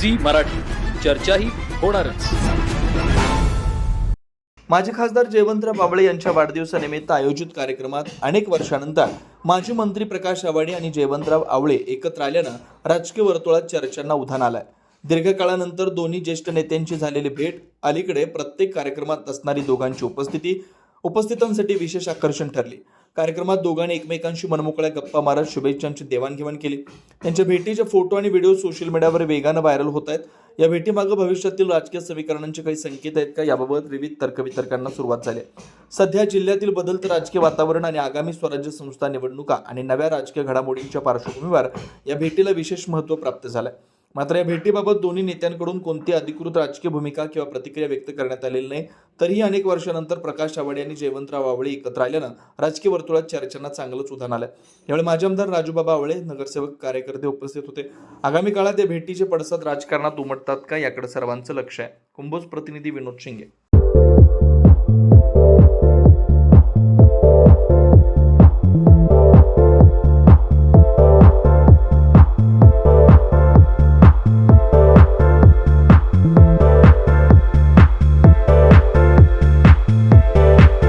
Zee Marathi, चर्चा ही होणारच। माजी खासदार जयवंतराव बावळे यांच्या वाढदिवसानिमित्त आयोजित कार्यक्रमात अनेक वर्षांनंतर माजी मंत्री प्रकाश आवाडे आणि जयवंतराव आवळे एकत्र आल्यानं राजकीय वर्तुळात चर्चांना उधाण आलंय। दीर्घकाळानंतर दोन्ही ज्येष्ठ नेत्यांची झालेली भेट, अलीकडे प्रत्येक कार्यक्रमात असणारी दोघांची उपस्थितांसाठी विशेष आकर्षण ठरली। कार्यक्रमात दोघांनी एकमेकांशी मनमोकळ्या गप्पा मारत शुभेच्छांची देवाणघेवाण केली। त्यांच्या भेटीचे फोटो आणि व्हिडिओ सोशल मीडियावर वेगानं व्हायरल होत आहेत। या भेटीमागे भविष्यातील राजकीय समीकरणांचे काही संकेत आहेत का, याबाबत विविध तर्कवितर्कांना सुरुवात झाली आहे। सध्या जिल्ह्यातील बदलतं राजकीय वातावरण आणि आगामी स्वराज्य संस्था निवडणुका आणि नव्या राजकीय घडामोडींच्या पार्श्वभूमीवर या भेटीला विशेष महत्त्व प्राप्त झालंय। मात्र या भेटीबाबत दोन्ही नेत्यांकडून कोणती अधिकृत राजकीय भूमिका किंवा प्रतिक्रिया व्यक्त करण्यात आलेली नाही। तरीही अनेक वर्षानंतर प्रकाश आवाडे आणि जयवंतराव आवळे एकत्र आल्यानं राजकीय वर्तुळात चर्चांना चांगलंच उधाण आलंय। यावेळी माजी आमदार राजूबाबा आवळे, नगरसेवक, कार्यकर्ते उपस्थित होते। आगामी काळात या भेटीचे पडसाद राजकारणात उमटतात का, याकडे सर्वांचं लक्ष आहे। कुंभोज प्रतिनिधी विनोद शिंगे।